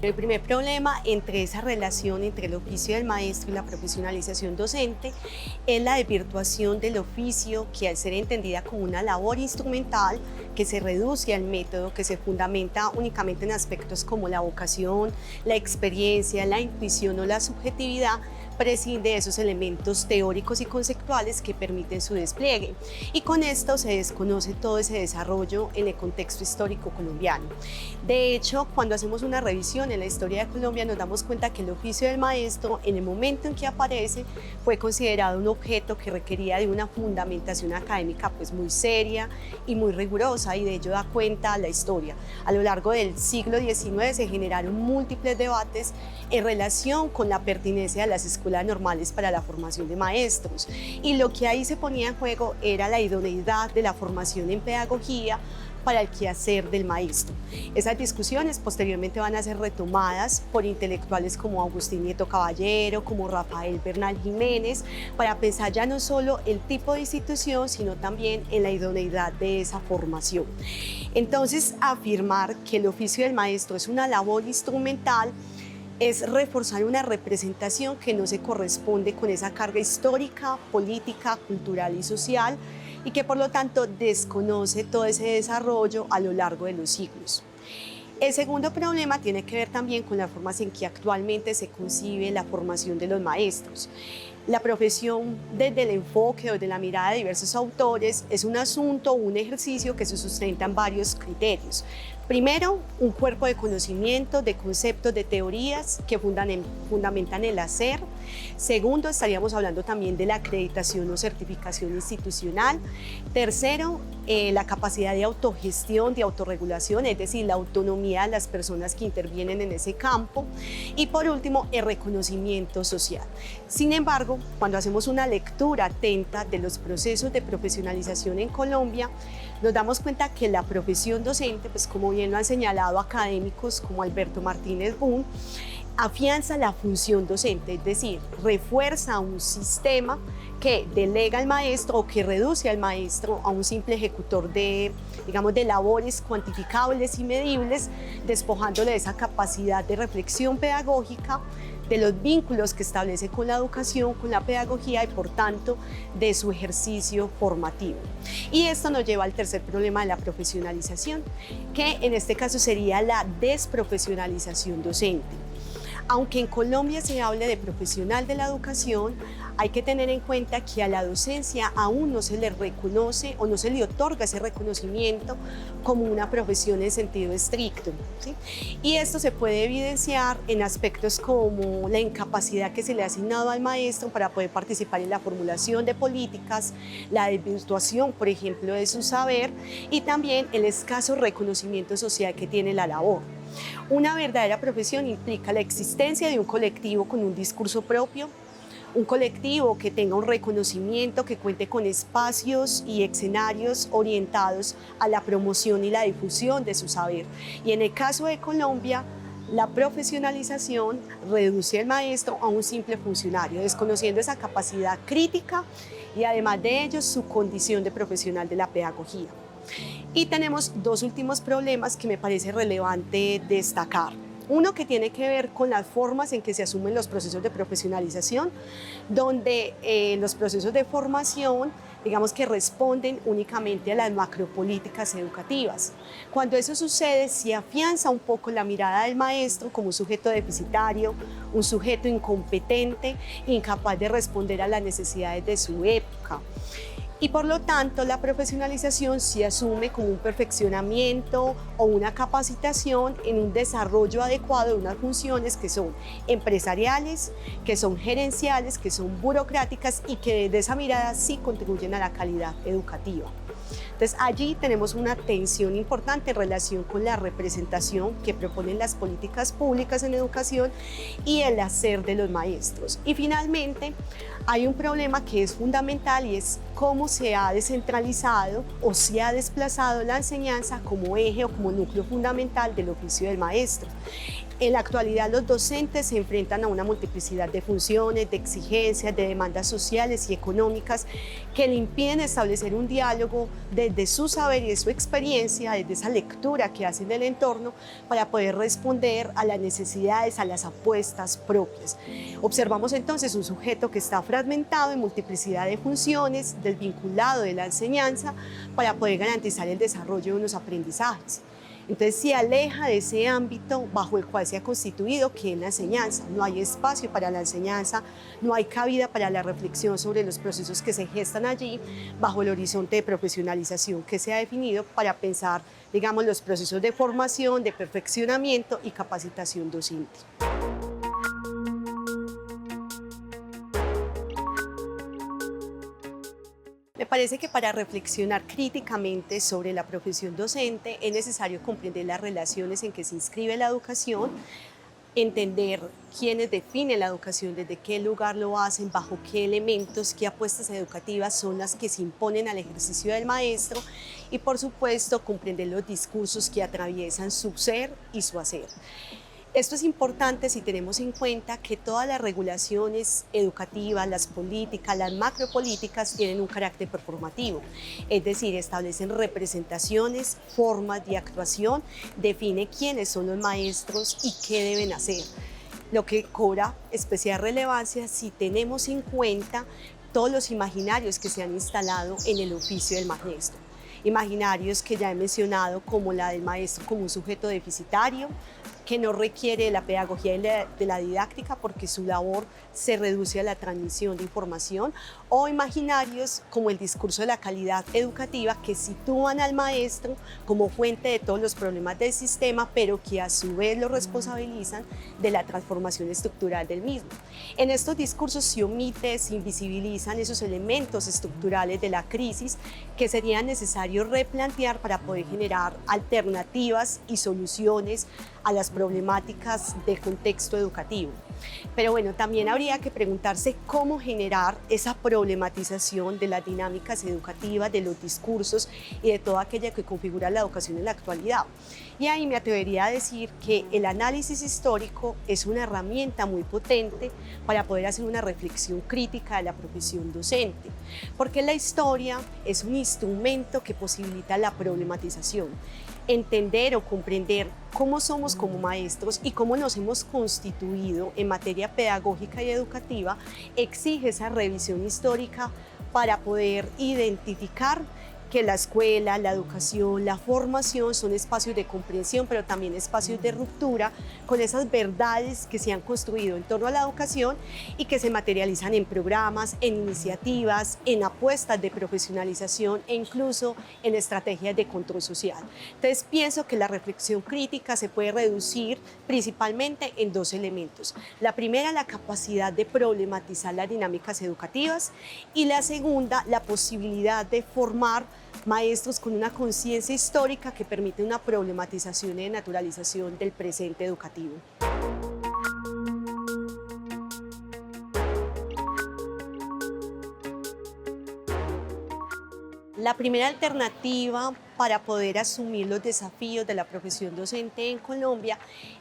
El primer problema entre esa relación entre el oficio del maestro y la profesionalización docente es la desvirtuación del oficio, que al ser entendida como una labor instrumental que se reduce al método, que se fundamenta únicamente en aspectos como la vocación, la experiencia, la intuición o la subjetividad, prescinde de esos elementos teóricos y conceptuales que permiten su despliegue. Y con esto se desconoce todo ese desarrollo en el contexto histórico colombiano. De hecho, cuando hacemos una revisión en la historia de Colombia, nos damos cuenta que el oficio del maestro, en el momento en que aparece, fue considerado un objeto que requería de una fundamentación académica pues muy seria y muy rigurosa, y de ello da cuenta la historia. A lo largo del siglo XIX se generaron múltiples debates en relación con la pertinencia de las escuelas normales para la formación de maestros, y lo que ahí se ponía en juego era la idoneidad de la formación en pedagogía para el quehacer del maestro. Esas discusiones posteriormente van a ser retomadas por intelectuales como Agustín Nieto Caballero, como Rafael Bernal Jiménez, para pensar ya no solo el tipo de institución, sino también en la idoneidad de esa formación. Entonces, afirmar que el oficio del maestro es una labor instrumental es reforzar una representación que no se corresponde con esa carga histórica, política, cultural y social, y que por lo tanto desconoce todo ese desarrollo a lo largo de los siglos. El segundo problema tiene que ver también con las formas en que actualmente se concibe la formación de los maestros. La profesión, desde el enfoque o desde la mirada de diversos autores, es un asunto o un ejercicio que se sustenta en varios criterios. Primero, un cuerpo de conocimiento, de conceptos, de teorías que fundamentan el hacer. Segundo, estaríamos hablando también de la acreditación o certificación institucional. Tercero, la capacidad de autogestión, de autorregulación, es decir, la autonomía de las personas que intervienen en ese campo. Y por último, el reconocimiento social. Sin embargo, cuando hacemos una lectura atenta de los procesos de profesionalización en Colombia, nos damos cuenta que la profesión docente, pues como bien lo han señalado académicos como Alberto Martínez Boone, afianza la función docente, es decir, refuerza un sistema que delega al maestro o que reduce al maestro a un simple ejecutor de, digamos, de labores cuantificables y medibles, despojándole de esa capacidad de reflexión pedagógica, de los vínculos que establece con la educación, con la pedagogía y por tanto de su ejercicio formativo. Y esto nos lleva al tercer problema de la profesionalización, que en este caso sería la desprofesionalización docente. Aunque en Colombia se hable de profesional de la educación, hay que tener en cuenta que a la docencia aún no se le reconoce o no se le otorga ese reconocimiento como una profesión en sentido estricto, ¿sí? Y esto se puede evidenciar en aspectos como la incapacidad que se le ha asignado al maestro para poder participar en la formulación de políticas, la desvirtuación, por ejemplo, de su saber, y también el escaso reconocimiento social que tiene la labor. Una verdadera profesión implica la existencia de un colectivo con un discurso propio, un colectivo que tenga un reconocimiento, que cuente con espacios y escenarios orientados a la promoción y la difusión de su saber. Y en el caso de Colombia, la profesionalización reduce al maestro a un simple funcionario, desconociendo esa capacidad crítica y además de ello su condición de profesional de la pedagogía. Y tenemos dos últimos problemas que me parece relevante destacar. Uno que tiene que ver con las formas en que se asumen los procesos de profesionalización, donde los procesos de formación, digamos que responden únicamente a las macropolíticas educativas. Cuando eso sucede, se afianza un poco la mirada del maestro como un sujeto deficitario, un sujeto incompetente, incapaz de responder a las necesidades de su época. Y por lo tanto, la profesionalización se asume como un perfeccionamiento o una capacitación en un desarrollo adecuado de unas funciones que son empresariales, que son gerenciales, que son burocráticas y que desde esa mirada sí contribuyen a la calidad educativa. Entonces, allí tenemos una tensión importante en relación con la representación que proponen las políticas públicas en educación y el hacer de los maestros. Y finalmente, hay un problema que es fundamental y es cómo se ha descentralizado o se ha desplazado la enseñanza como eje o como núcleo fundamental del oficio del maestro. En la actualidad, los docentes se enfrentan a una multiplicidad de funciones, de exigencias, de demandas sociales y económicas que le impiden establecer un diálogo desde desde su saber y de su experiencia, desde esa lectura que hacen del entorno, para poder responder a las necesidades, a las apuestas propias. Observamos entonces un sujeto que está fragmentado en multiplicidad de funciones, desvinculado de la enseñanza, para poder garantizar el desarrollo de unos aprendizajes. Entonces se aleja de ese ámbito bajo el cual se ha constituido, que es la enseñanza. No hay espacio para la enseñanza, no hay cabida para la reflexión sobre los procesos que se gestan allí, bajo el horizonte de profesionalización que se ha definido para pensar, digamos, los procesos de formación, de perfeccionamiento y capacitación docente. Me parece que para reflexionar críticamente sobre la profesión docente es necesario comprender las relaciones en que se inscribe la educación, entender quiénes definen la educación, desde qué lugar lo hacen, bajo qué elementos, qué apuestas educativas son las que se imponen al ejercicio del maestro y, por supuesto, comprender los discursos que atraviesan su ser y su hacer. Esto es importante si tenemos en cuenta que todas las regulaciones educativas, las políticas, las macropolíticas tienen un carácter performativo, es decir, establecen representaciones, formas de actuación, define quiénes son los maestros y qué deben hacer, lo que cobra especial relevancia si tenemos en cuenta todos los imaginarios que se han instalado en el oficio del maestro. Imaginarios que ya he mencionado, como la del maestro como un sujeto deficitario, que no requiere de la pedagogía y de la didáctica porque su labor se reduce a la transmisión de información, o imaginarios como el discurso de la calidad educativa, que sitúan al maestro como fuente de todos los problemas del sistema, pero que a su vez lo responsabilizan de la transformación estructural del mismo. En estos discursos se omite, se invisibilizan esos elementos estructurales de la crisis que sería necesario replantear para poder generar alternativas y soluciones a las problemáticas del contexto educativo. Pero bueno, también habría que preguntarse cómo generar esa problematización de las dinámicas educativas, de los discursos y de toda aquella que configura la educación en la actualidad. Y ahí me atrevería a decir que el análisis histórico es una herramienta muy potente para poder hacer una reflexión crítica de la profesión docente, porque la historia es un instrumento que posibilita la problematización. Entender o comprender cómo somos como maestros y cómo nos hemos constituido en materia pedagógica y educativa exige esa revisión histórica para poder identificar que la escuela, la educación, la formación son espacios de comprensión, pero también espacios de ruptura con esas verdades que se han construido en torno a la educación y que se materializan en programas, en iniciativas, en apuestas de profesionalización e incluso en estrategias de control social. Entonces pienso que la reflexión crítica se puede reducir principalmente en dos elementos. La primera, la capacidad de problematizar las dinámicas educativas, y la segunda, la posibilidad de formar maestros con una conciencia histórica que permite una problematización y naturalización del presente educativo. La primera alternativa para poder asumir los desafíos de la profesión docente en Colombia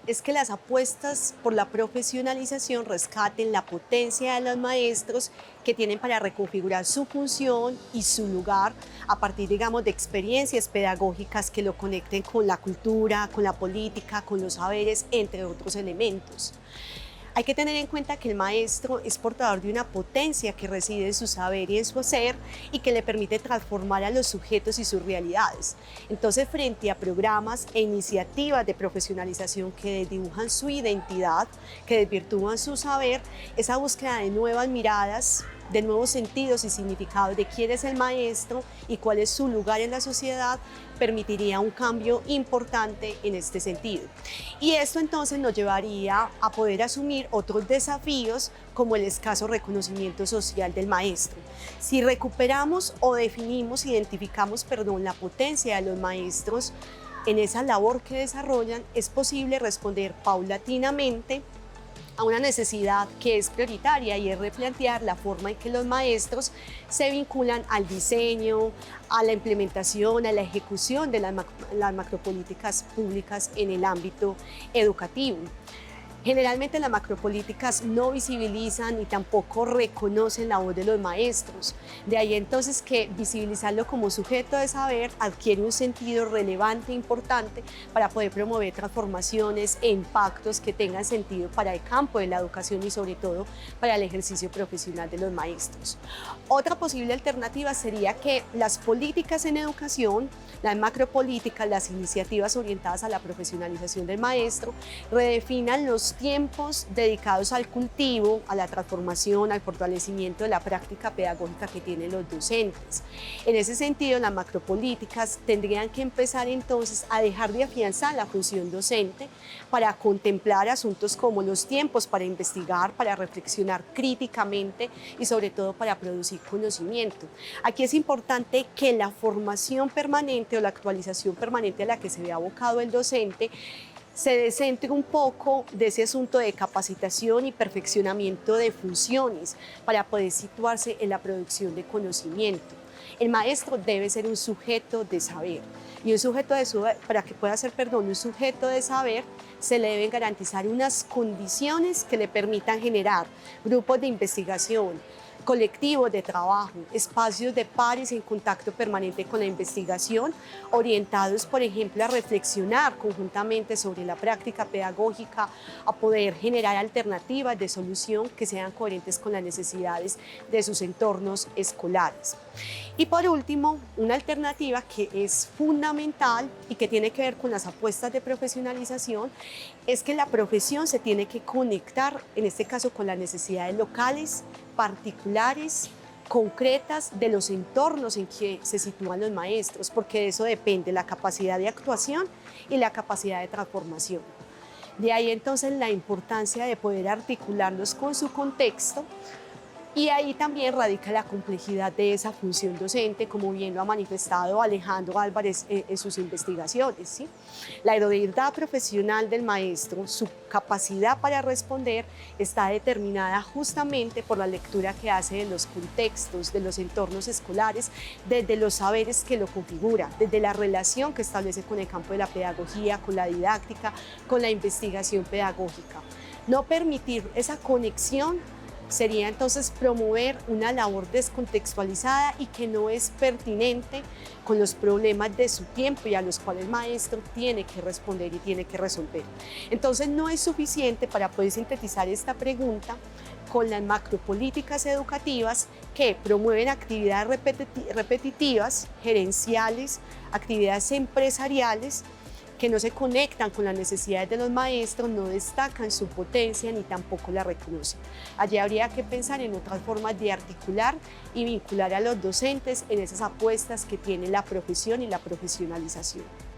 es que las apuestas por la profesionalización rescaten la potencia de los maestros que tienen para reconfigurar su función y su lugar a partir, digamos, de experiencias pedagógicas que lo conecten con la cultura, con la política, con los saberes, entre otros elementos. Hay que tener en cuenta que el maestro es portador de una potencia que reside en su saber y en su hacer y que le permite transformar a los sujetos y sus realidades. Entonces, frente a programas e iniciativas de profesionalización que dibujan su identidad, que desvirtúan su saber, esa búsqueda de nuevas miradas, de nuevos sentidos y significados de quién es el maestro y cuál es su lugar en la sociedad, permitiría un cambio importante en este sentido. Y esto entonces nos llevaría a poder asumir otros desafíos como el escaso reconocimiento social del maestro. Si recuperamos o definimos, identificamos, la potencia de los maestros en esa labor que desarrollan, es posible responder paulatinamente a una necesidad que es prioritaria, y es replantear la forma en que los maestros se vinculan al diseño, a la implementación, a la ejecución de las macropolíticas públicas en el ámbito educativo. Generalmente las macropolíticas no visibilizan ni tampoco reconocen la voz de los maestros. De ahí entonces que visibilizarlo como sujeto de saber adquiere un sentido relevante e importante para poder promover transformaciones e impactos que tengan sentido para el campo de la educación y sobre todo para el ejercicio profesional de los maestros. Otra posible alternativa sería que las políticas en educación, las macropolíticas, las iniciativas orientadas a la profesionalización del maestro, redefinan los tiempos dedicados al cultivo, a la transformación, al fortalecimiento de la práctica pedagógica que tienen los docentes. En ese sentido, las macropolíticas tendrían que empezar entonces a dejar de afianzar la función docente para contemplar asuntos como los tiempos para investigar, para reflexionar críticamente y sobre todo para producir conocimiento. Aquí es importante que la formación permanente o la actualización permanente a la que se ve abocado el docente se descentre un poco de ese asunto de capacitación y perfeccionamiento de funciones para poder situarse en la producción de conocimiento. El maestro debe ser un sujeto de saber y para que pueda ser, un sujeto de saber, se le deben garantizar unas condiciones que le permitan generar grupos de investigación, colectivos de trabajo, espacios de pares en contacto permanente con la investigación, orientados, por ejemplo, a reflexionar conjuntamente sobre la práctica pedagógica, a poder generar alternativas de solución que sean coherentes con las necesidades de sus entornos escolares. Y por último, una alternativa que es fundamental y que tiene que ver con las apuestas de profesionalización es que la profesión se tiene que conectar, en este caso, con las necesidades locales, particulares, concretas de los entornos en que se sitúan los maestros, porque de eso depende la capacidad de actuación y la capacidad de transformación. De ahí entonces la importancia de poder articularlos con su contexto. Y ahí también radica la complejidad de esa función docente, como bien lo ha manifestado Alejandro Álvarez en sus investigaciones, ¿sí? La idoneidad profesional del maestro, su capacidad para responder, está determinada justamente por la lectura que hace de los contextos, de los entornos escolares, desde los saberes que lo configuran, desde la relación que establece con el campo de la pedagogía, con la didáctica, con la investigación pedagógica. No permitir esa conexión sería entonces promover una labor descontextualizada y que no es pertinente con los problemas de su tiempo y a los cuales el maestro tiene que responder y tiene que resolver. Entonces no es suficiente para poder sintetizar esta pregunta con las macropolíticas educativas que promueven actividades repetitivas, gerenciales, actividades empresariales, que no se conectan con las necesidades de los maestros, no destacan su potencia ni tampoco la reconocen. Allí habría que pensar en otras formas de articular y vincular a los docentes en esas apuestas que tiene la profesión y la profesionalización.